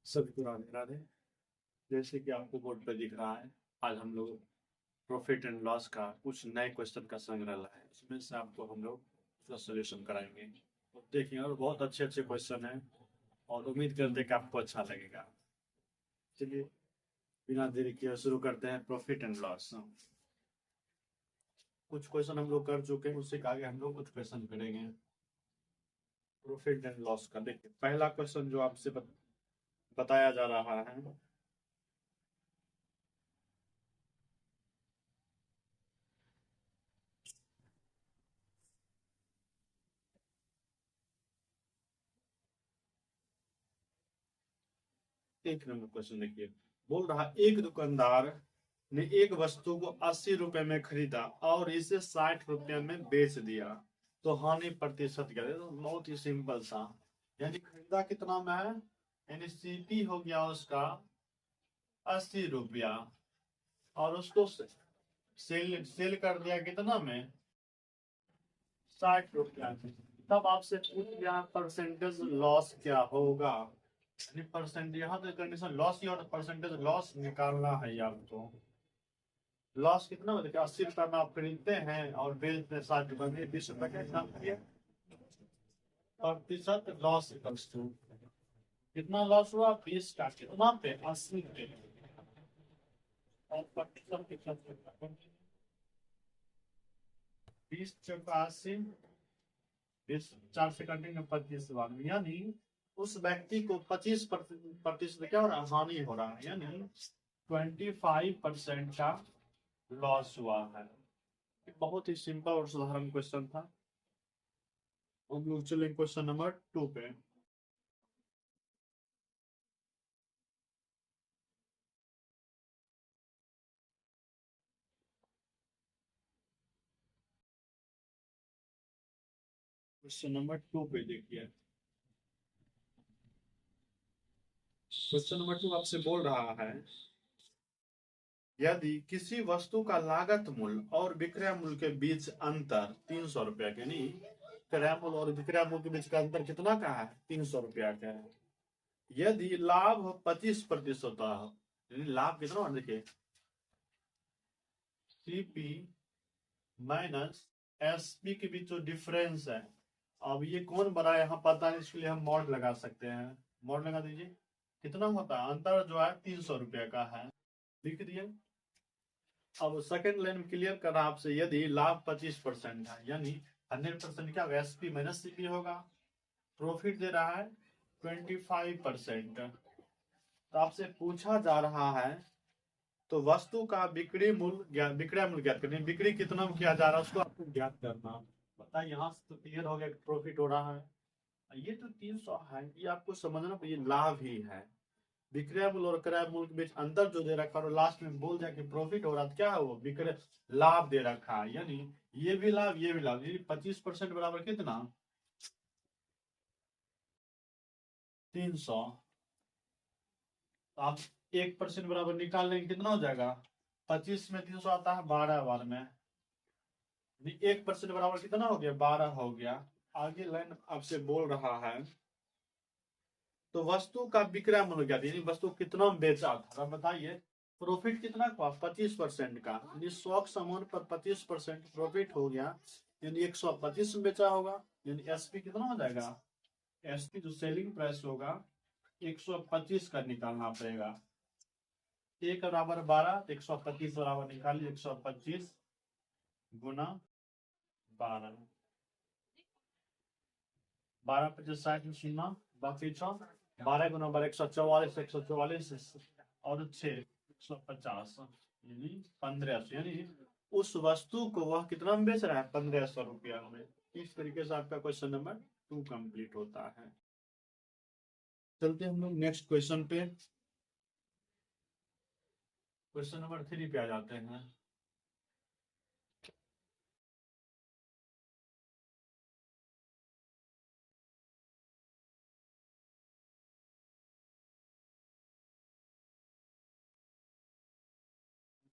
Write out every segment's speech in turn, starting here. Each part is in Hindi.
सभी को राधे राधे। जैसे कि आपको बोर्ड पे दिख रहा है, आज हम लोग प्रॉफिट एंड लॉस का कुछ नए क्वेश्चन का संग्रह लाए हैं। उसमें से आपको हम लोग उसका सोल्यूशन कराएंगे। तो देखिए, और बहुत अच्छे अच्छे क्वेश्चन हैं और उम्मीद करते हैं कि आपको अच्छा लगेगा। चलिए, बिना देरी किए शुरू करते हैं प्रॉफिट एंड लॉस। कुछ क्वेश्चन हम लोग कर चुके हैं, उससे आगे हम लोग कुछ क्वेश्चन करेंगे प्रॉफिट एंड लॉस का। देखिए, पहला क्वेश्चन जो आपसे बताया जा रहा है, एक नंबर क्वेश्चन देखिए। बोल रहा, एक दुकानदार ने एक वस्तु को 80 रुपए में खरीदा और इसे 60 रुपए में बेच दिया, तो हानि प्रतिशत क्या है? तो बहुत ही सिंपल सा, यानी खरीदा कितना में है, यानी सीपी हो गया उसका 80 रुपया, और उसको सेल सेल कर दिया कितना में, 60 रुपया में। तब आपसे पूछ गया परसेंटेज लॉस क्या होगा। परसेंट यहाँ तो कंडीशन लॉस ही, और परसेंटेज लॉस निकालना है आपको। लॉस कितना हो, देखिए 80 रुपए में आप खरीदते हैं और बेचते हैं 60 रुपए में, 20 रुपए का हिसाब किया। प्रतिशत लॉस कितना लॉस हुआ, 20 का, कितना पे, 80 पे। और प्रतिशत कितना, 20 × 80, 20 4 से कटेंगे 25 बार, यानी उस व्यक्ति को 25% क्या हो रहा है, हानि हो रहा है, यानी 25% का लॉस हुआ है। बहुत ही सिंपल और साधारण क्वेश्चन था। हम लोग चलेंगे क्वेश्चन नंबर 2 पे। क्वेश्चन नंबर 2 पे देखिए। क्वेश्चन नंबर 2 आपसे बोल रहा है, यदि किसी वस्तु का लागत मूल्य और विक्रय मूल्य के बीच अंतर 300 रुपया के, नहीं, क्रय मूल्य और विक्रय मूल्य के बीच का अंतर कितना का है, 300 रुपया का है। यदि लाभ 25% होता है, यानी लाभ कितना है, देखिए सीपी माइनस एसपी के बीच जो डिफरेंस है, अब ये कौन बड़ा है यहाँ पता नहीं, इसके लिए हम मॉड लगा सकते हैं। मॉड लगा दीजिए, कितना होता है अंतर, जो है 300 रुपया का है, लिख दिए। अब सेकंड लाइन क्लियर कर रहा आपसे, यदि लाभ 25% है, यानी 100% क्या होगा, एसपी माइनस सीपी होगा। प्रॉफिट दे रहा है 25%। तो आपसे पूछा जा रहा है, तो वस्तु का बिक्री मूल्य, विक्रय मूल्य ज्ञात करनी, बिक्री कितना में किया जा रहा है उसको आपको ज्ञात करना। पता है, यहाँ से तो क्लियर हो गया, प्रॉफिट हो रहा है। ये तो 300 है, ये आपको समझना, ये लाभ ही है। विक्रय मूल्य और क्रय मूल्य के बीच अंतर जो दे रखा है, और लास्ट में बोल दिया कि प्रॉफिट हो रहा है, क्या है वो, विक्रय लाभ दे रखा है, यानी ये भी लाभ ये भी लाभ, यानी 25% बराबर कितना, 300। तो आप 1% बराबर निकाल लेंगे, कितना हो जाएगा, 25 में 300 आता है 12 बार में, 1% बराबर कितना हो गया, 12 हो गया। आगे लाइन आपसे बोल रहा है, तो वस्तु का विक्रय मूल्य क्या था, यानी वस्तु कितना में बेचा था, बताइए। प्रॉफिट कितना का, 25% का, यानी 100 के सामान पर 25% प्रॉफिट हो गया, यानी 125 में बेचा होगा, यानी एसपी कितना हो जाएगा, एसपी जो सेलिंग प्राइस होगा 125 का निकालना पड़ेगा। एक बराबर 12, 125 बराबर निकालिए, 125 गुना 12, 12×5 = 60 शून्य, बाकी 6, 12 × 12 144, 144 और 6 150, यानी 1500, यानी उस वस्तु को वह कितना में बेच रहा है, 1500 रुपया में। इस तरीके से आपका क्वेश्चन नंबर 2 कंप्लीट होता है। चलते हम लोग नेक्स्ट क्वेश्चन पे, क्वेश्चन नंबर 3 पे आ जाते हैं।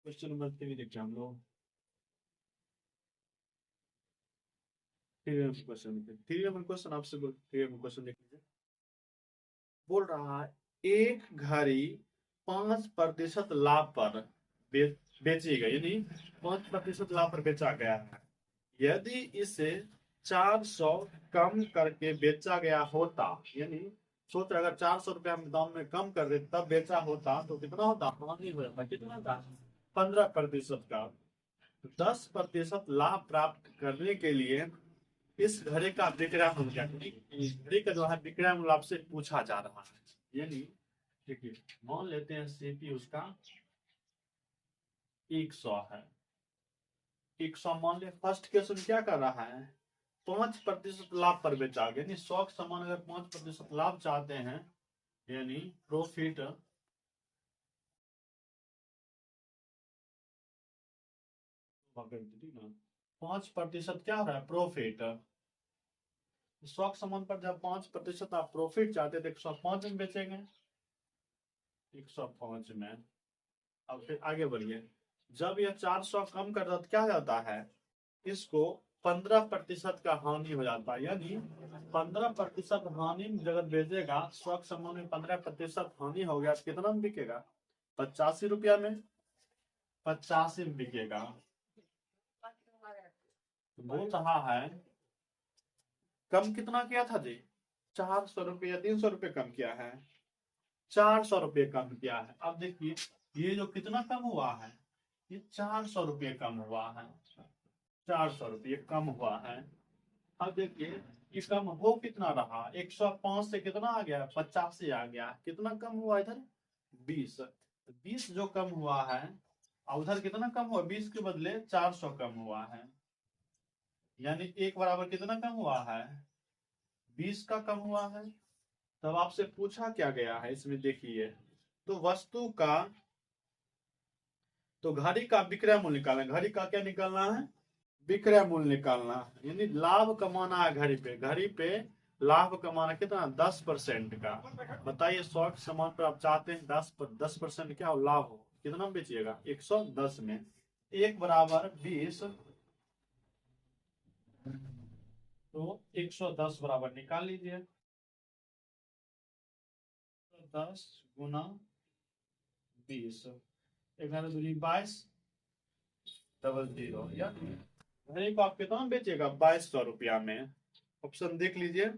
क्वेश्चन नंबर 3 देखिए हम लोग, थ्री नंबर क्वेश्चन आपसे थ्री नंबर क्वेश्चन देख लीजिए। बोल रहा है, एक घड़ी 5% लाभ पर बेची गई, यानी 5% लाभ पर बेचा गया है। यदि इसे 400 कम करके बेचा गया होता, यानी सोच अगर 400 रुपये हम दाम में कम कर देते तब बेचा होता तो कितना होता, कितना था, 15% का। 10% लाभ प्राप्त करने के लिए इस घड़ी का विक्रय मूल्य, इस घड़ी का जो है विक्रय मूल्य आपसे पूछा जा रहा है। यानी देखिए, मान लेते हैं सीपी उसका 100 है, 100 मान लिया। फर्स्ट क्वेश्चन क्या कर रहा है, 5% लाभ पर बेचा गया, यानी 100 का सामान अगर 5% लाभ चाहते हैं, यानी प्रॉफिट 5% क्या हो रहा है, प्रॉफिट। 100 के सामान पर जब 5% आप प्रॉफिट चाहते हैं तो 105 में बेचेंगे, 105 में। अब फिर आगे बढ़िए, जब यह 400 कम कर दो तो क्या हो जाता है, इसको 15% का हानि हो जाता है। यानी 15% हानि जगह बेचेगा, 100 के सामान में 15% हानि हो गया तो कितना में बिकेगा, 85 रुपया में, 85 में बिकेगा। बोल रहा है कम कितना किया था जी, 400 रुपये, 300 रुपये कम किया है, 400 रुपये कम किया है। अब देखिए ये जो कितना कम हुआ है, ये 400 रुपये कम हुआ है, 400 रुपये कम हुआ है। अब देखिए ये कम हो कितना रहा, 105 से कितना आ गया, 85 आ गया, कितना कम हुआ इधर, 20। 20 जो कम हुआ है, और उधर कितना कम हुआ, 20 के बदले 400 कम हुआ है। यानी एक बराबर कितना कम हुआ है, 20 का कम हुआ है। तब आपसे पूछा क्या गया है इसमें, देखिए तो वस्तु का, तो घड़ी का विक्रय मूल्य निकालना, घड़ी का क्या निकालना है, विक्रय मूल्य निकालना, यानी लाभ कमाना है घड़ी पे लाभ कमाना कितना, 10% का। बताइए 100 के सामान पर आप चाहते हैं 10% क्या हो, लाभ हो, कितना में बेचिएगा, 110 में। एक बराबर 20, तो 110 बराबर निकाल लीजिए, 10 गुना 20, 11 दूनी 22, डबल 0, या घड़ी को आप कितना में बेचेगा, 2200 रुपया में। ऑप्शन देख लीजिए,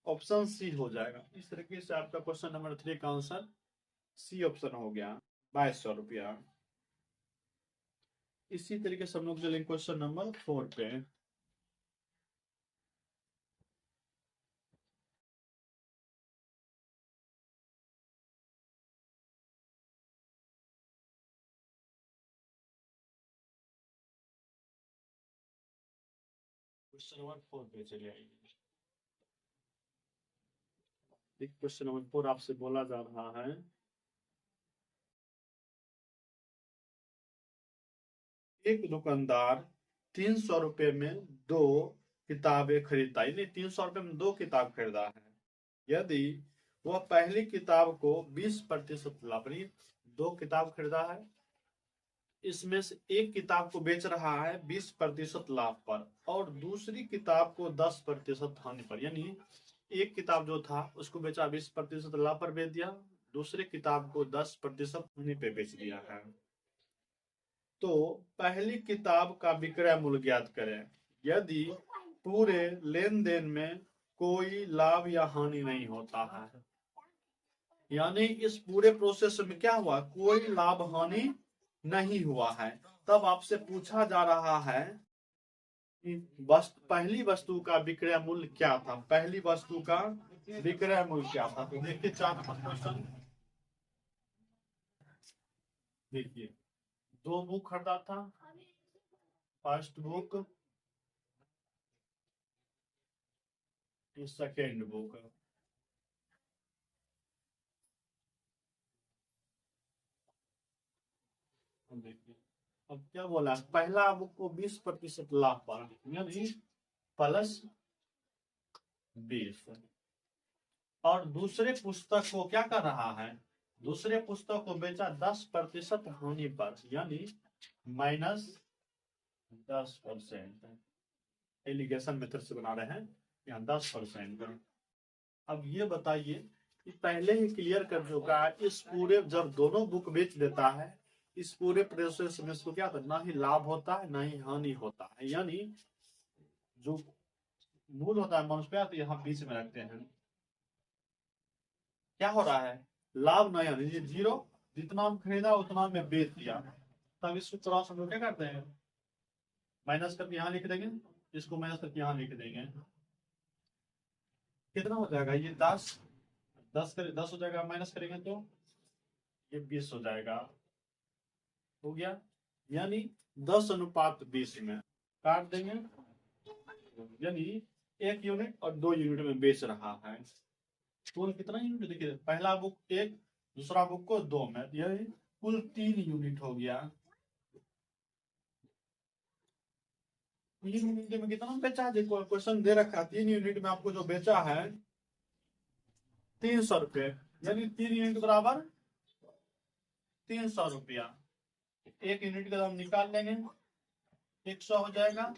ऑप्शन सी हो जाएगा। इस तरीके से आपका क्वेश्चन नंबर 3 का आंसर सी ऑप्शन हो गया, 2200 रुपया। इसी तरीके से हम लोग चलेंगे क्वेश्चन नंबर 4 पे। क्वेश्चन नंबर 4 पे चले आइए। क्वेश्चन नंबर 4 आपसे बोला जा रहा है, एक दुकानदार 300 रुपये में 2 किताबें खरीदता है, 300 रुपये में 2 किताब खरीदा है। यदि वह पहली किताब को 20% लाभ, 2 किताब खरीदा है, इसमें से एक किताब को बेच रहा है 20% लाभ पर और दूसरी किताब को 10% हानि पर। यानी एक किताब जो था उसको बेचा 20% लाभ पर बेच दिया, दूसरे किताब को 10% हानि पे बेच दिया है। तो पहली किताब का विक्रय मूल्य ज्ञात करें यदि पूरे लेन देन में कोई लाभ या हानि नहीं होता है। यानी इस पूरे प्रोसेस में क्या हुआ, कोई लाभ हानि नहीं हुआ है। तब आपसे पूछा जा रहा है कि पहली वस्तु का विक्रय मूल्य क्या था, पहली वस्तु का विक्रय मूल्य क्या था। तो देखिए 4 नंबर क्वेश्चन, देखिए 2 बुक खरीदा था, फर्स्ट बुक, सेकेंड बुक। देखिए अब क्या बोला, पहला बुक को 20% लाभ पर, यानी प्लस 20, और दूसरे पुस्तक को क्या कर रहा है, दूसरे पुस्तक को बेचा 10% हानि पर, यानी -10%। एलिगेशन मेथड से बना रहे हैं यहाँ 10%। अब ये बताइए पहले ही क्लियर कर चुका है। इस पूरे जब दोनों बुक बेच देता है, इस पूरे प्रोसेस में इसको क्या होता है, ना ही लाभ होता है ना ही हानि होता है। यानी जो मूल होता है मनुष्य पे, तो यहाँ बीच में रखते हैं, क्या हो रहा है, लाभ नहीं हानि, ये जीरो, जितना हम खरीदा उतना में बेच दिया। तब इसको क्रॉस हम लोग क्या करते हैं, माइनस करके यहाँ लिख देंगे, इसको माइनस करके यहाँ लिख देंगे। कितना हो जाएगा, ये 10 10 हो जाएगा, माइनस करेंगे तो ये 20 हो जाएगा, हो गया। यानी 10:20 में काट देंगे, यानी 1 यूनिट और 2 यूनिट में बेच रहा है। कुल कितना यूनिट, देखिए पहला बुक 1, दूसरा बुक को 2 में, यही कुल 3 यूनिट हो गया। 3 यूनिट में कितना बेचा है, देखो क्वेश्चन दे रखा है, 3 यूनिट में आपको जो बेचा है 300 रुपये, यानी 3 यूनिट बराबर 300 रुपया। 1 यूनिट का दाम निकाल लेंगे, 100 हो जाएगा।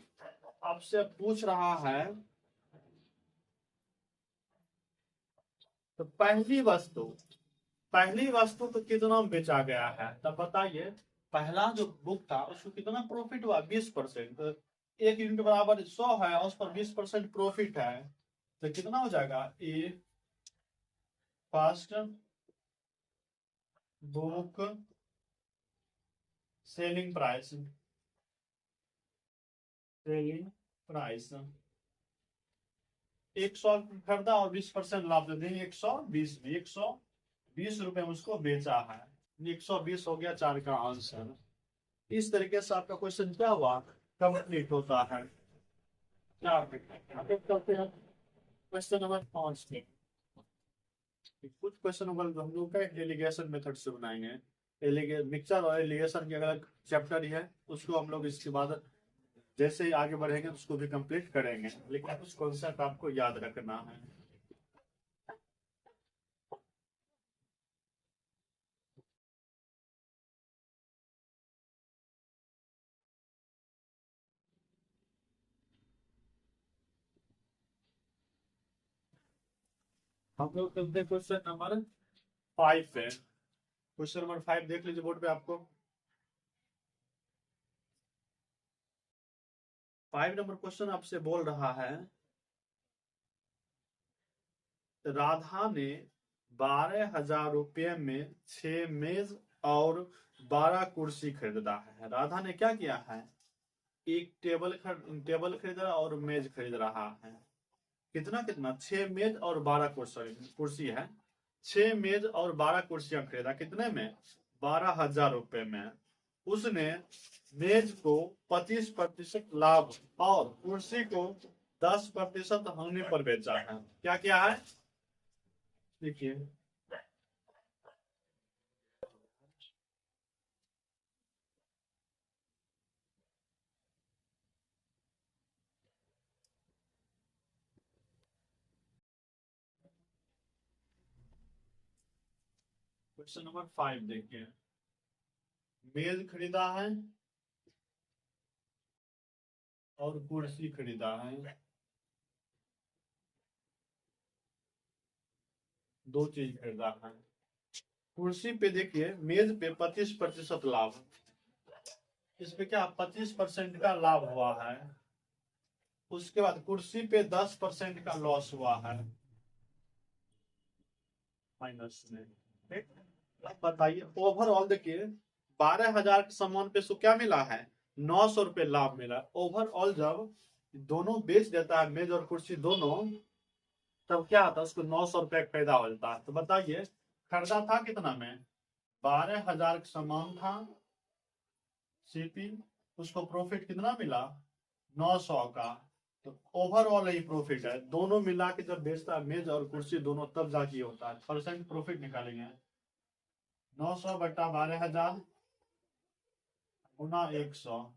आपसे पूछ रहा है तो पहली वस्तु तो कितना बेचा गया है, तब बताइए। पहला जो बुक था उसको कितना प्रॉफिट हुआ, 20%। 1 यूनिट बराबर 100 है, उस पर 20% प्रॉफिट है, तो कितना हो जाएगा, ए फर्स्ट बुक सेलिंग प्राइस, 100 खरीदा और 20% लाभ दे देंगे, 120 में 120 रुपए में उसको बेचा है, 120 हो गया 4 का आंसर। इस तरीके से आपका क्वेश्चन क्या हुआ, कंप्लीट होता है। करते हैं क्वेश्चन नंबर 5 में। कुछ क्वेश्चन नंबर हम लोग का एलिगेशन मेथड से बनाएंगे। मिक्सचर और एलिगेशन के अगर चैप्टर ही है उसको हम लोग इसके बाद जैसे ही आगे बढ़ेंगे उसको भी कंप्लीट करेंगे, लेकिन कुछ कॉन्सेप्ट आपको याद रखना है। हम लोग चलते हैं क्वेश्चन नंबर 5 पे। क्वेश्चन नंबर 5 देख लीजिए बोर्ड पे आपको। 5 नंबर क्वेश्चन आपसे बोल रहा है, राधा ने 12,000 रुपये में 6 मेज और 12 कुर्सी खरीदा है। राधा ने क्या किया है, एक टेबल खरीद रहा और मेज खरीद रहा है। कितना कितना, 6 मेज और 12 कुर्सी है। 6 मेज और 12 कुर्सियां खरीदा, कितने में, 12,000 रुपये में। उसने मेज को 25% लाभ और कुर्सी को 10% हानि पर बेचा है। क्या क्या है, देखिए क्वेश्चन नंबर 5 देखिए, मेज खरीदा है और कुर्सी खरीदा है, 2 चीज खरीदा है। कुर्सी पे देखिए, मेज पे 25% लाभ, इस पे क्या 25% का लाभ हुआ है। उसके बाद कुर्सी पे 10% का लॉस हुआ है, माइनस में। ठीक, अब बताइए ओवरऑल देखिए 12,000 के सामान पे सो क्या मिला है, 900 रुपये लाभ मिला। ओवरऑल जब दोनों बेच देता है, मेज और कुर्सी दोनों, तब क्या आता है, उसको 900 रुपये फायदा होता है। तो बताइए खरीदा था कितना में, 12,000 का सामान था सीपी, उसको प्रॉफिट कितना मिला, 900 का। तो ओवरऑल ही प्रॉफिट है, दोनों मिला के जब बेचता है मेज और कुर्सी दोनों, तब जाके होता है परसेंट प्रॉफिट निकालेंगे। 900 बटा 12,000 गुना 100,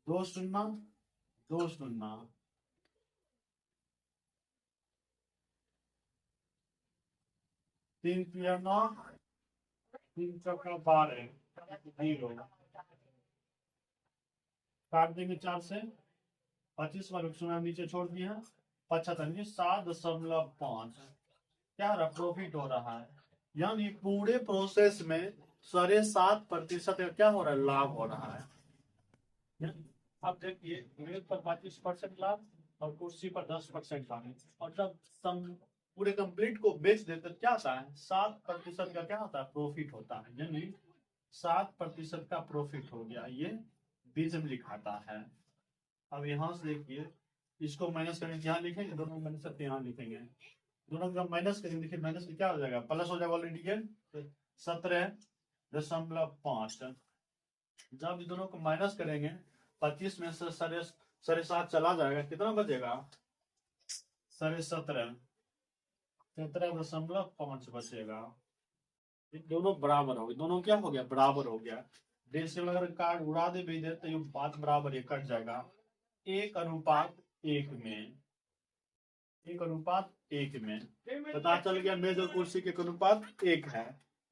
2 शून्य 2 शून्य, 3 तिया 9, 3 चौका 12, 0 काट देंगे 4 से, 25 वाले शून्य नीचे छोड़ दिया, 75 7.5 क्या हो रहा है, प्रॉफिट हो रहा है। यानी पूरे प्रोसेस में 7.5% का क्या हो रहा है, लाभ हो रहा है। अब देखिए मेज पर 25% लाभ और कुर्सी पर 10% लाभ, और जब सम पूरे कंप्लीट को बेच देते तो क्या होता है, 7% का क्या होता है, प्रॉफिट होता है। यानी 7% का प्रॉफिट हो गया, ये बीच में लिखाता है। अब यहाँ से देखिए इसको माइनस करेंगे, यहाँ लिखेंगे, दोनों माइनस करके यहाँ लिखेंगे, दोनों का माइनस करेंगे, देखिए माइनस में क्या हो जाएगा, प्लस हो जाएगा ऑलरेडी है 17.5। जब दोनों को माइनस करेंगे 25 में से 7.5 चला जाएगा, कितना बचेगा, 17.5, 17.5 बचेगा। ये दोनों बराबर हो गए, दोनों क्या हो गया, बराबर हो गया। डेसिमल अगर कार्ड उड़ा दे भी दे तो ये बात बराबर ये कट जाएगा, 1:1 में, 1:1 में। पता चल गया मेज और कुर्सी के अनुपात 1 है।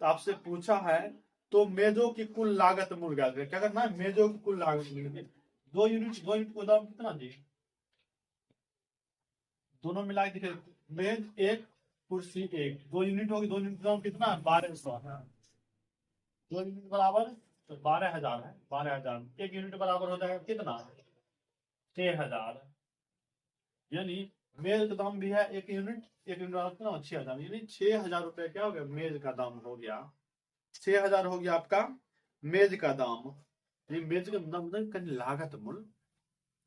तो आपसे पूछा है तो मेजों की कुल लागत मूल ज्ञात करें। क्या करना है, मेजों की कुल लागत मूल। 2 यूनिट को दाम कितना जी, दोनों मिला के देखिए, मेज 1 कुर्सी 1, 2 यूनिट होगी, 2 यूनिट दाम कितना है, 1200 है। 2 यूनिट बराबर तो 12,000 है, 12,000। 1 यूनिट बराबर हो जाएगा कितना, 6,000। यानी मेज का दाम भी है 1 यूनिट, 1 यूनिट बराबर कितना, 6,000। यानी 6,000 रुपए क्या हो गया, मेज का दाम हो गया। 6,000 हो गया आपका मेज का दाम। ये मेज का दाम मतलब लागत मूल,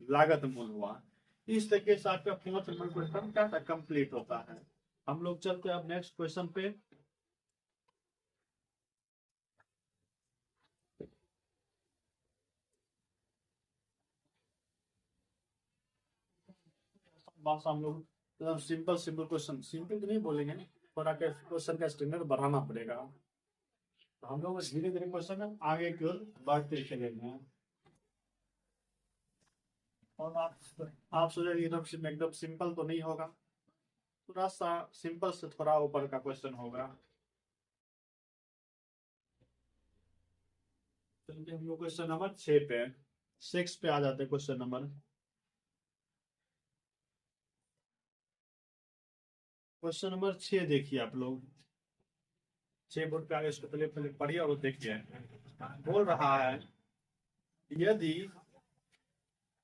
लागत मूल हुआ। इस तरीके से आपका 5 नंबर क्वेश्चन क्या था, कंप्लीट होता है। हम लोग चलते हैं अब नेक्स्ट क्वेश्चन पे। बस हम लोग सिंपल सिंपल क्वेश्चन, सिंपल तो नहीं बोलेंगे, थोड़ा क्वेश्चन का स्टैंडर्ड बढ़ाना पड़ेगा। तो हम लोग धीरे धीरे क्वेश्चन आगे की ओर बढ़ते चलेंगे। और आप सोचेंगे एकदम सिंपल तो नहीं होगा, थोड़ा सा सिंपल से थोड़ा ऊपर का क्वेश्चन होगा। चलिए हम लोग क्वेश्चन नंबर 6 पे, 6 पे आ जाते हैं क्वेश्चन नंबर। क्वेश्चन नंबर 6 देखिए आप लोग, 6 बोर्ड पे आगे, इसको पहले पहले पढ़िए और देखिए। बोल रहा है यदि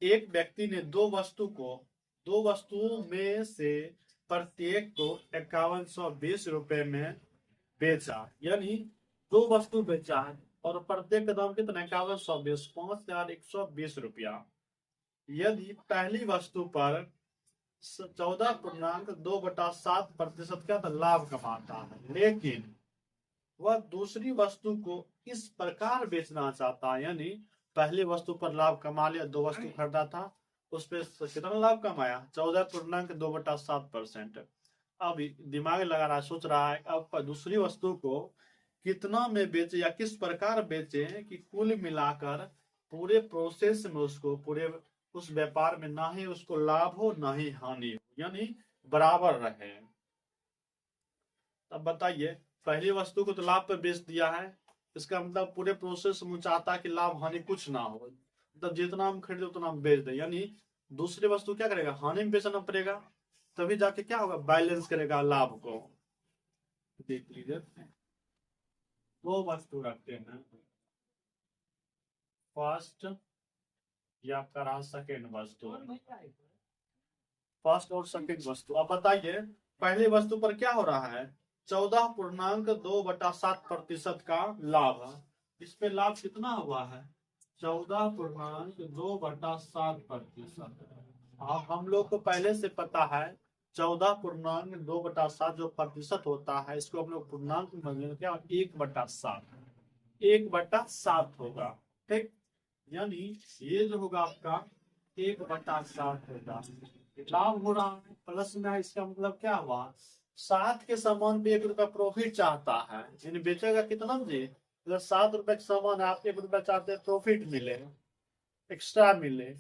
एक व्यक्ति ने दो वस्तुओं में से प्रत्येक को 5120 रुपए में बेचा, यानी 2 वस्तु बेचा है और प्रत्येक का दाम कितना, 5120, 5,120 रुपया। यदि पहली वस्तु पर 14.2/7% का लाभ कमाता है, लेकिन वह दूसरी वस्तु को इस प्रकार बेचना चाहता है, यानी पहली वस्तु पर लाभ कमा लिया, 2 वस्तु खरीदा था, उस पर कितना लाभ कमाया, 14.2/7%। अब दिमाग लगा रहा है, सोच रहा है अब दूसरी वस्तु को कितना में बेचे या किस प्रकार बेचे कि कुल मिलाकर पूरे प्रोसेस में उसको, पूरे उस व्यापार में ना ही उसको लाभ हो ना ही हानि हो, यानी बराबर रहे। अब बताइए, पहली वस्तु को तो लाभ पे बेच दिया है, इसका मतलब पूरे प्रोसेस में चाहता है कि लाभ हानि कुछ ना हो, मतलब जितना हम खरीदे उतना हम बेच दे। यानी दूसरी वस्तु क्या करेगा, हानि में बेचना पड़ेगा, तभी जाके क्या होगा, बैलेंस करेगा लाभ को। देख लीजिए, 2 वस्तु रखते हैं, फर्स्ट या आपका रहा सेकेंड वस्तु, फर्स्ट और सेकेंड वस्तु। अब बताइए पहली वस्तु पर क्या हो रहा है, 14.2/7% का लाभ। इस पे लाभ कितना हुआ है, 14.2/7%। अब हम लोग को पहले से पता है 14.2/7 जो प्रतिशत होता है, इसको हम लोग पूर्णांक में क्या 1/7, 1/7 होगा। ठीक, यानी ये जो होगा आपका 1/7 होगा। लाभ हो रहा है प्लस में, इसका मतलब क्या हुआ, 7 के सामान पे 1 रुपया प्रॉफिट चाहता है, यानी बेचेगा कितना जी, अगर 7 रुपए का सामान है, आप 1 रुपया चाहते हैं प्रॉफिट मिले, एक्स्ट्रा मिले,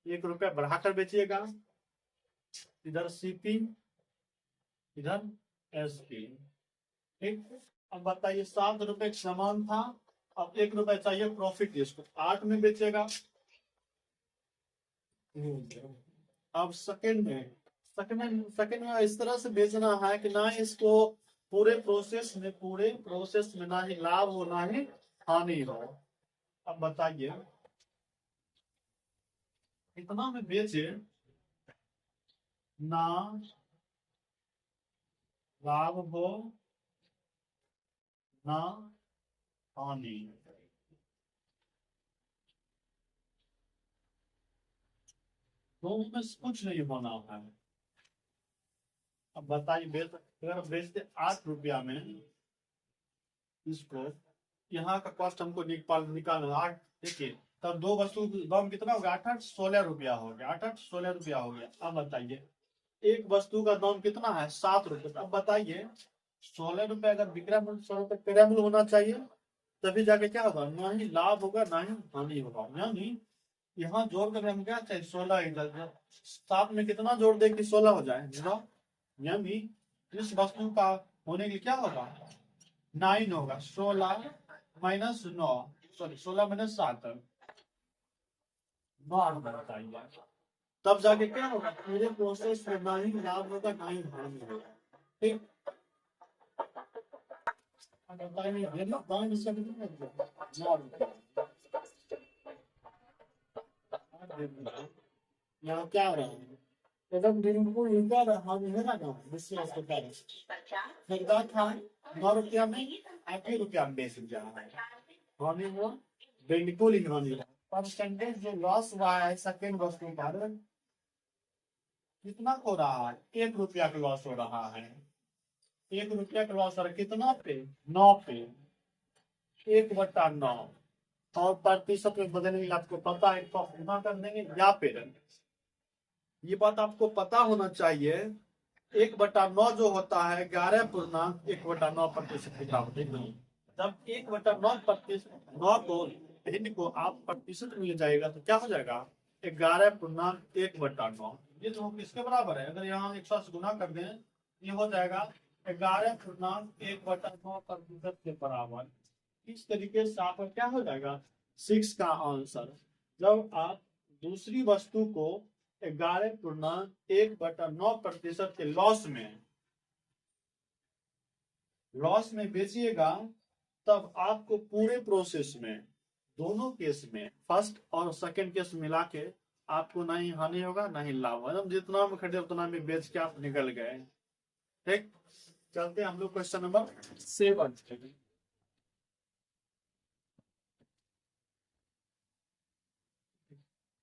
1 रुपया बढ़ाकर बेचिएगा। इधर सीपी, इधर एसपी। ठीक, अब बताइए 7 रुपए का सामान था, अब 1 रुपया चाहिए प्रॉफिट, इसको 8 में बेचेगा। अब सेकंड में सेकंड में इस तरह से बेचना है कि ना इसको पूरे प्रोसेस में ना ही लाभ हो ना ही हानि हो। अब बताइए इतना में बेचे ना लाभ हो ना हानि, तो उसमें कुछ नहीं होना है। अब बताइए अगर बेचते 8 रुपया में इसको, यहाँ का कॉस्ट हमको निकालना 8, देखिए तब दो वस्तु का दाम कितना हो गया, 8 8 16 रुपया हो गया, 8 8 16 रुपया हो गया। अब बताइए एक वस्तु का दाम कितना है 7 रुपये। अब बताइए 16 रुपये अगर विक्रय मूल्य 100 रुपये क्रय मूल्य होना चाहिए, तभी जाके क्या होगा, ना ही लाभ होगा ना ही हानि होगा। यानी यहाँ जोड़ कर हम क्या चाहिए 16 इधर, 7 में कितना जोड़ दे कि 16 हो जाए 9, यानी इस वस्तु का होने के लिए क्या होगा 9 होगा। 16 माइनस 9, सॉरी 16 माइनस 7, 9 बताइए। तब जाके क्या होगा पूरे प्रोसेस में ना ही लाभ होगा ना ही हानि होगा। ठीक, यहाँ क्या हो रहा है एकदम दिन को इनका हानि है ना विश्वास के कारण खरीदा था 9 रुपया में 8 रुपया में बेच रहा है, हानि हुआ बिल्कुल ही हानि हुआ। परसेंटेज जो लॉस हुआ है सेकेंड वस्तु पर कितना हो रहा है, 1 रुपया का लॉस हो रहा है। 1 रुपया का लॉस हो रहा है कितना पे 9 पे, 1/9 और प्रतिशत में बदलेंगे आपको पता है तो गुना कर देंगे या फिर ये बात आपको पता होना चाहिए 1/9 जो होता है 11.1/9% लिखा होता है। जब 1/9% 9 को भिन्न को आप प्रतिशत में ले जाएगा तो क्या हो जाएगा 11.1/9। ये तो किसके बराबर है, अगर यहाँ 100 से गुना कर दें ये हो जाएगा 11.1/9% के बराबर। इस तरीके से आपका क्या हो जाएगा 6 का आंसर। जब आप दूसरी वस्तु को 11.1/9% के लॉस में बेचिएगा, तब आपको पूरे प्रोसेस में दोनों केस में फर्स्ट और सेकंड केस मिला के आपको ना ही हानि होगा ना ही लाभ होगा। जितना में खरीदे उतना में बेच के आप निकल गए। ठीक, चलते हम लोग क्वेश्चन नंबर 7।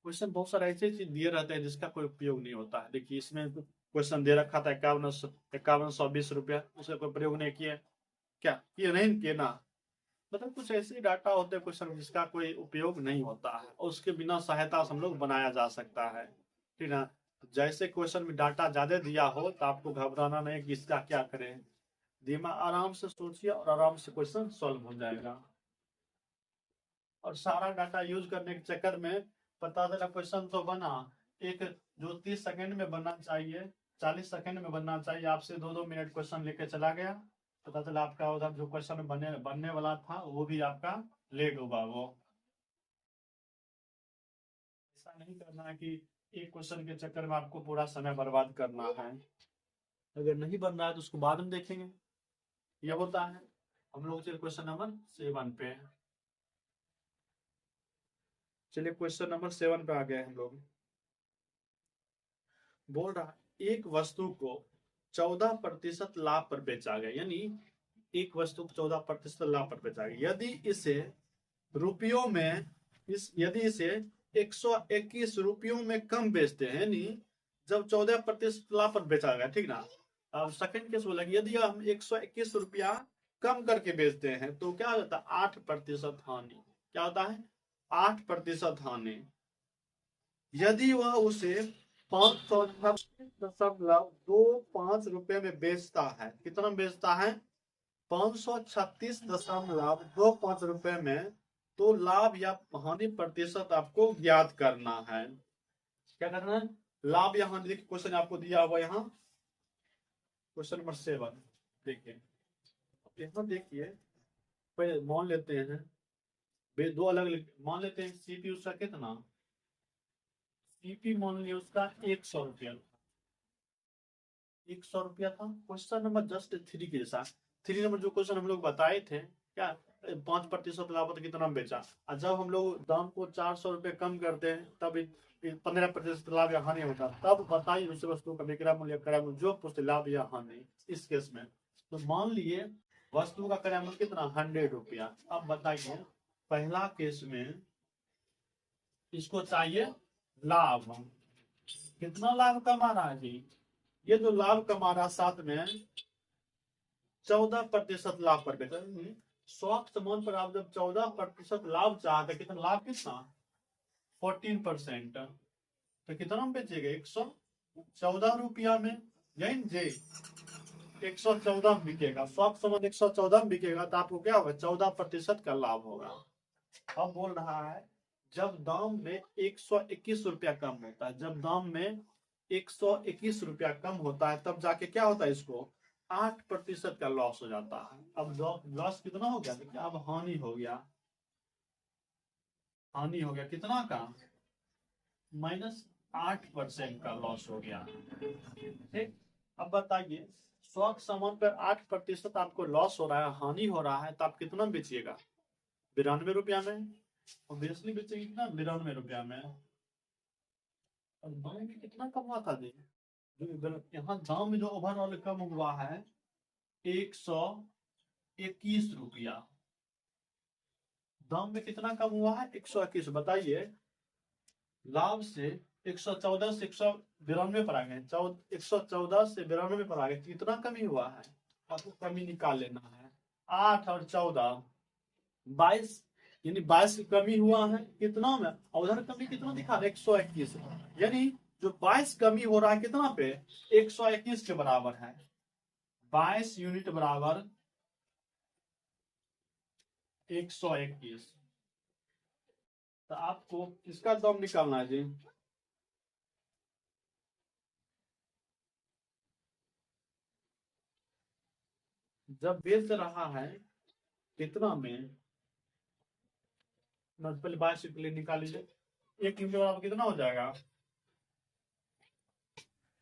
क्वेश्चन बहुत सारे ऐसे चीज दिए रहते हैं जिसका कोई उपयोग नहीं होता है। देखिए इसमें क्वेश्चन दे रखा था 5120 रुपया, उसका कोई प्रयोग नहीं किया, क्या किए नहीं किए ना, मतलब कुछ ऐसे डाटा होते हैं क्वेश्चन जिसका कोई उपयोग नहीं होता है और उसके बिना सहायता से हम लोग बनाया जा सकता है। ठीक ना, जैसे क्वेश्चन में डाटा ज्यादा दिया हो तो आपको घबराना नहीं कि इसका क्या करें, दिमाग आराम से सोचिए और आराम से क्वेश्चन सॉल्व हो जाएगा। और सारा डाटा यूज करने के चक्कर में पता चला क्वेश्चन तो बना एक जो 30 सेकंड में बनना चाहिए 40 सेकंड में बनना चाहिए, आपसे 2-2 मिनट क्वेश्चन लेके चला गया, पता चला आपका उधर जो क्वेश्चन बनने वाला था वो भी आपका लेट होगा। वो ऐसा नहीं करना है कि एक क्वेश्चन के चक्कर में आपको पूरा समय बर्बाद करना है। अगर नहीं बन रहा है तो उसको बाद में देखेंगे, ये होता है। हम लोग चलिए क्वेश्चन नंबर 7 पे, चलिए क्वेश्चन नंबर 7 पे आ गए हम लोग। बोल रहा है एक वस्तु को 14% लाभ पर बेचा गया, यानी एक वस्तु को 14% लाभ पर बेचा गया। यदि इसे रुपयों में यदि इसे 121 रुपयों में कम बेचते हैं, यानी जब 14% लाभ पर बेचा गया, ठीक ना। अब सेकंड केस बोला यदि हम 121 रुपया कम करके बेचते हैं तो क्या होता है 8% हानि। क्या होता है 8% हानि। यदि वह उसे 536.25 रुपए में बेचता है, कितना में बेचता है 536.25 रुपए में, तो लाभ या हानि प्रतिशत आपको ज्ञात करना है। क्या करना है, लाभ या हानि। देखिए क्वेश्चन आपको दिया हुआ यहाँ क्वेश्चन नंबर 7, देखिए यहाँ देखिए पहले मान लेते हैं दो अलग मान लेते हैं। सीपीयू का कितना सीपी मान लिया उसका 100 रुपया, 100 रुपया था। क्वेश्चन नंबर जस्ट 3 के जैसा। 3 नंबर जो क्वेश्चन हम लोग बताए थे क्या, 5% लाभ होता कितना में बेचा, और जब हम लोग दाम को 400 रुपये कम करते हैं तब 15% लाभ या हानि होता, तब बताइए उस वस्तु का विक्रय मूल्य क्रय मूल्य जो पूछते लाभ या हानि इस केस में। तो मान लिए वस्तु का क्रय मूल्य कितना 100 रुपया। अब बताइए पहला केस में इसको चाहिए लाभ, कितना लाभ कमा रहा है जी, ये जो लाभ कमा रहा साथ में 14% लाभ पर बेटा। 100 सामान पर आप जब 14% लाभ चाहते कितना लाभ कितना 14%, तो कितना में बेचेगा 114 रुपया में, यही जे 114 में बिकेगा। 100 सामान 114 में बिकेगा तो आपको क्या होगा 14% का लाभ होगा। अब बोल रहा है जब दाम में 121 रुपया कम होता है, जब दाम में 121 रुपया कम होता है तब जाके क्या होता है इसको 8% का लॉस हो जाता है। अब लॉस कितना हो गया, देखिए अब हानि हो गया, हानि हो गया कितना का -8% का लॉस हो गया। ठीक, अब बताइए 100 सामान पर 8% आपको लॉस हो रहा है, हानि हो रहा है, तो आप कितना बेचिएगा 92 रुपया में, और बेचनी बेचेगी कितना 92 रुपया में। और दाम में कितना कम हुआ था जी, यहाँ दाम में जो ओवरऑल कम हुआ है 121 रुपया, दाम में कितना कम हुआ है 121। बताइए लाभ से 114 से 192 पर आ गए, 114 से 92 पर आ गए, कितना कमी हुआ है आपको कमी निकाल लेना है। 8 और 14 22, यानी 22 की कमी हुआ है कितना में, उधर कमी कितना दिखा रहा है 121, यानी जो 22 कमी हो रहा है कितना पे 121 के बराबर है। 22 यूनिट बराबर 121, तो आपको इसका दाम निकालना है जी। जब बेच रहा है कितना में, पहले 22 के लिए निकाल लीजिए, 1 यूनिट बराबर कितना हो जाएगा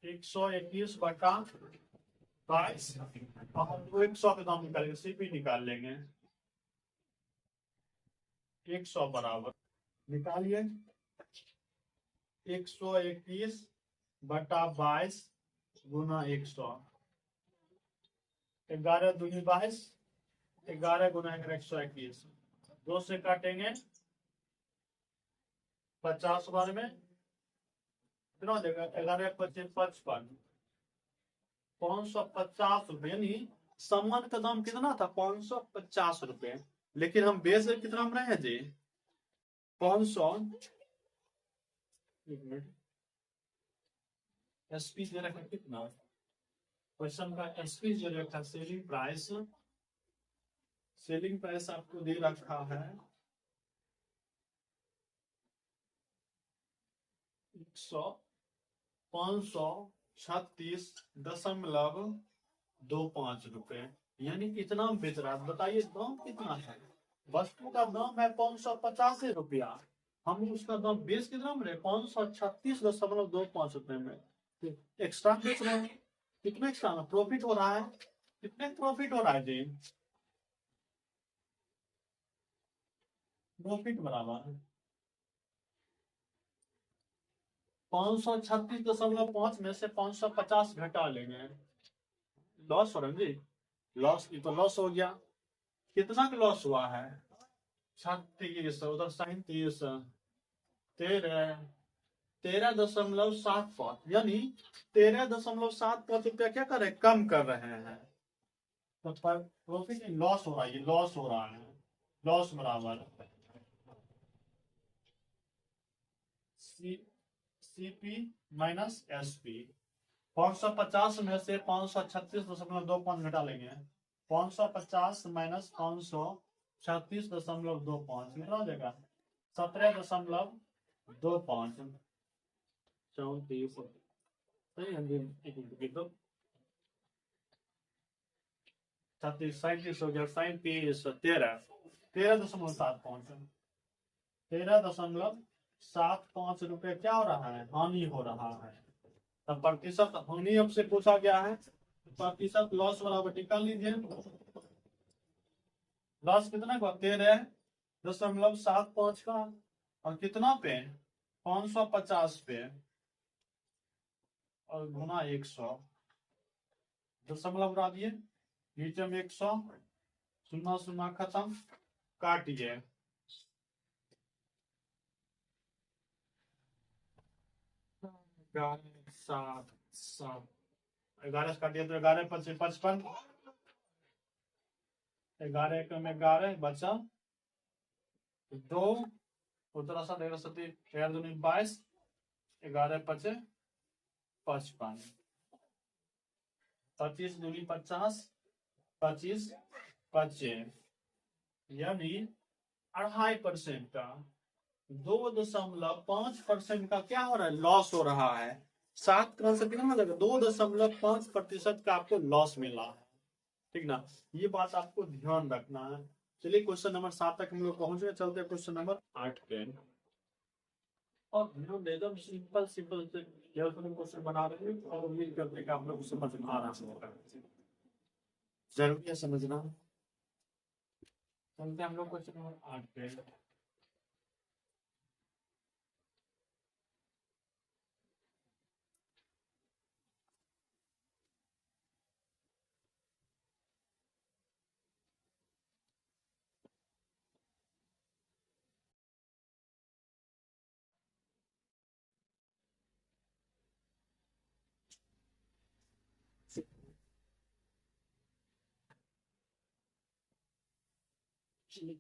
121 बटा 22, और हम 100 का दाम निकालेंगे, सीपी निकाल लेंगे। 100 बराबर निकालिए 121 बटा 22 गुना 100, 11 दूनी 22, 11 गुना 121, 2 से काटेंगे 50 बार में कितना हो जाएगा 11 25 55, 550 रुपए, यानी सामान का दाम कितना था 550 रुपए, लेकिन हम बेच कितना में रहे हैं जी 500। एक मिनट, एसपी दे रखा कितना, क्वेश्चन का एसपी जो रखा सेलिंग प्राइस, सेलिंग प्राइस आपको दे रखा है 536.25 रुपए, यानी इतना बेच रहा है। बताइए दाम कितना है, वस्तु का दाम है 585 रुपया, हम उसका दाम बेच कितना में 536.25 रुपए में, एक्स्ट्रा बेच रहे हैं, कितने एक्स्ट्रा प्रॉफिट हो रहा है, कितने प्रॉफिट हो रहा है जी, प्रॉफिट बराबर 536.5 में से 550 घटा लेंगे, लॉस हो रहा है जी, लॉस तो लॉस हो गया, कितना का लॉस हुआ है 36, उधर 37, 13.75, यानी 13.75 रुपया क्या कर रहे हैं कम कर रहे हैं, तो प्रॉफिट लॉस हो रहा है, लॉस हो रहा है, लॉस बराबर सीपी माइनस एसपी। 550 में से 536.25 घटा लेंगे, 550 माइनस 536.25 कितना हो जाएगा 17.25, 34 सही है, 37 हो गया, 37 13.75, 13.75 रुपए क्या हो रहा है हानि हो रहा है। तब प्रतिशत हानि अब से पूछा गया है, प्रतिशत लॉस बराबर निकाल लीजिए। लॉस कितना का 13.75 का, और कितना पे 550 पे, और गुना 100, दशमलव उड़ा दिए, नीचे में 100, शून्य शून्य खत्म, काटिए। 11 काटिए तो 11 25 55, 11 एक में 11 बचा 2, 17 सती 22, 11 पचे 55, 25 दूनी 50, 25 बचे, यानी 2.5% का, 2.5% का क्या हो रहा है, लॉस हो रहा है। 7 का आंसर कितना हो जाएगा, 2.5% का आपको लॉस मिला है। ठीक ना, ये बात आपको ध्यान रखना है। चलिए क्वेश्चन नंबर 7 तक हम लोग पहुंच गए, चलते हैं क्वेश्चन नंबर 8 पे। और एकदम सिंपल सिंपल से क्वेश्चन बना रहे हैं, और उम्मीद करते हैं कि आप लोग को समझ में आ रहा होगा। जरूरी है समझना। चलते हैं हम लोग क्वेश्चन नंबर 8 पे।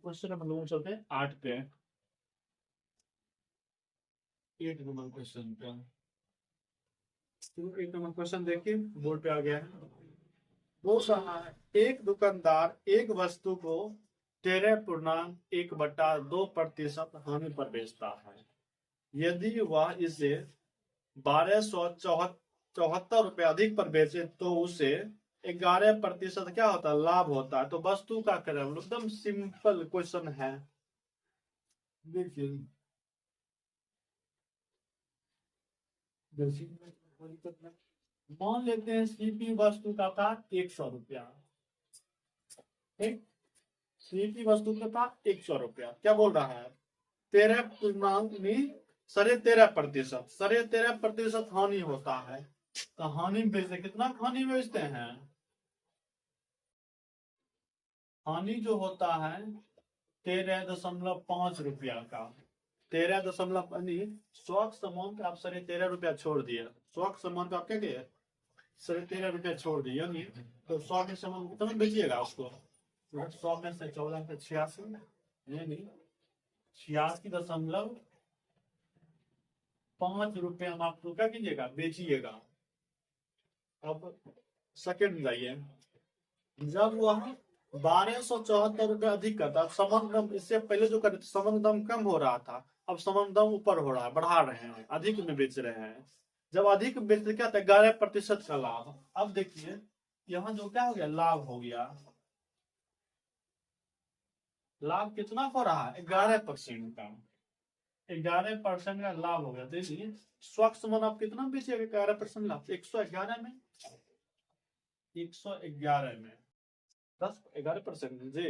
क्वेश्चन हम लोग चलते हैं 8 पे, 8 नंबर क्वेश्चन पे। तो 8 नंबर क्वेश्चन देखिए, बोर्ड पे आ गया है। वो कहा है, एक दुकानदार एक वस्तु को 13.1/2% हानि पर बेचता है। यदि वह इसे 1274 रुपए अधिक पर बेचे तो उसे 11% क्या होता है, लाभ होता है। तो वस्तु का क्रम, एकदम सिंपल क्वेश्चन है। देखिए मान लेते हैं सीपी वस्तु का था 100 रुपया, ठीक, सीपी वस्तु का था 100 रुपया। क्या बोल रहा है, 13.13%, 13.13% हानि होता है। तो हानि बेचते कितना, हानि बेचते हैं, हानि जो होता है 13.5 रुपया का, 13 100 सामान का आप 13.5 रुपया छोड़ दिए, 100 सामान का आप क्या किए, 13.5 छोड़ दिए, यानी तो 100 के सामान कितना बेचिएगा उसको, 100 में से 14 से 86, यानी 86.5 रुपये हम आपको क्या कीजिएगा, बेचिएगा। अब सेकंड जाइए, जब वह 1274 रुपये अधिक का था, समन दम इससे पहले जो करे समन दम कम हो रहा था, अब समन दम ऊपर हो रहा है, बढ़ा रहे हैं, अधिक में बेच रहे हैं। जब अधिक बेच क्या था, 11% का लाभ। अब देखिए यहाँ जो क्या हो गया, लाभ हो गया, लाभ कितना हो रहा है, 11% का, 11% का लाभ हो गया। देखिए स्वच्छ मन आप कितना बेचिएगा, 11% लाभ, 111 में, 111 में 11% जी,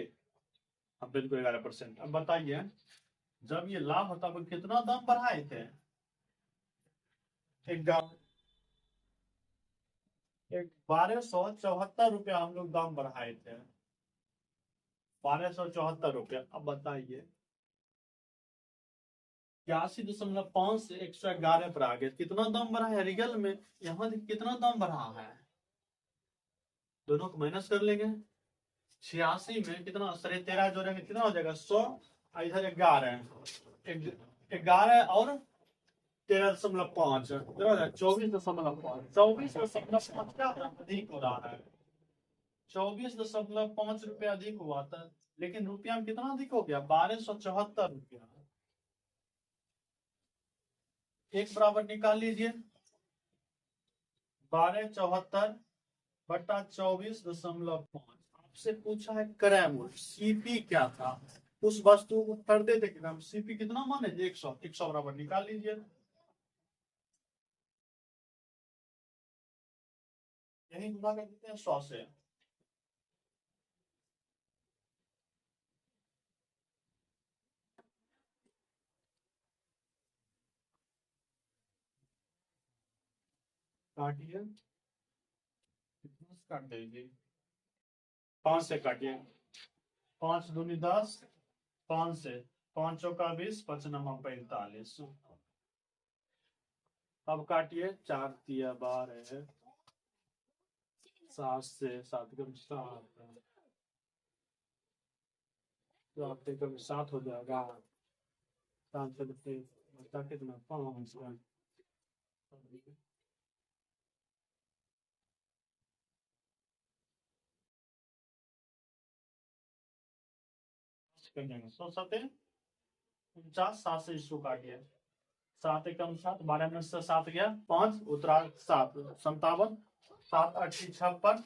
अब बिल्कुल 11%। अब बताइए जब ये लाभ होता है कितना दाम बढ़ाए थे, 1274 रुपया हम लोग दाम बढ़ाए थे, 1274 रुपया। अब बताइए 81.5 से 111 पर आ गए, कितना दाम बढ़ा है रियल में, यहाँ कितना दाम बढ़ा है, दोनों को माइनस कर लेंगे। 86 में कितना, 13.5 जोड़ेंगे कितना हो जाएगा, 100, इधर 11, 11 और 13.5, 24.5, 24.5 क्या अधिक हो रहा है, 24.5 रुपया अधिक हुआ था, लेकिन रुपया में कितना अधिक हो गया, 1274 रुपया। एक बराबर निकाल लीजिए, 1274/24.5। आपसे पूछा है क्रय मूल्य, सीपी क्या था, उस वस्तु को खरीदे थे कितना, सीपी कितना माने 100, 100 बराबर निकाल लीजिए। यही गुना कर देते हैं 100 से। काटिए, कितना से काट देंगे? 5 से काटिए। 5 दूनी 10, 5 से, 5 चौका 20, 5 नवा 45। अब काटिए, 4 तिया 12, 7 से 7 कम 7, 7 कम 7 हो जाएगा। 7 से बचता कितना? 5। तो 7 49, 7 से इसको काटिए। 7 एकम 7, 12 में से 7 गया, 5 उतरा 7, 57, 7 8 56,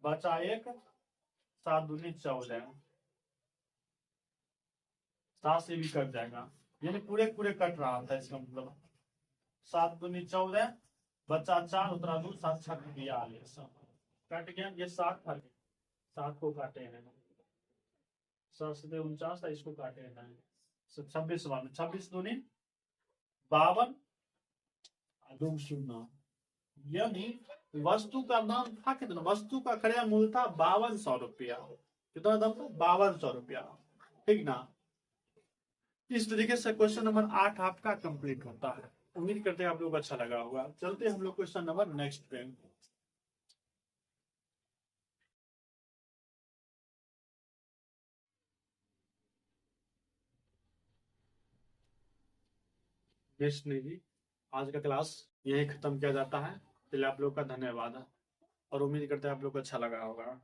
बचा 1, 7 दूनी 14। 7 से भी कट जाएगा, यानी पूरे पूरे कट रहा था इसका मतलब। 7 दूनी 14, बचा 4, उतरा 2, 7 6 42, कट गया। ये 7 था, 7 को काटे हैं। 7 से 49 था, इसको काटे हैं। 26 26 दूनी 52, 2 शून्य। यानी वस्तु का दाम था कितना? वस्तु का क्रय मूल्य था 5200 रुपया। कितना दाम था? 5200 रुपया। ठीक ना? इस तरीके से क्वेश्चन नंबर 8 आपका कंप्लीट होता है। उम्मीद करते हैं आप लोग अच्छा लगा होगा। चलते हैं हम लोग क्वेश्चन नंबर नेक्स्ट पे। नेक्स्ट नहीं जी, आज का क्लास यही खत्म किया जाता है। चलिए आप लोग का धन्यवाद, और उम्मीद करते हैं आप लोग को अच्छा लगा होगा।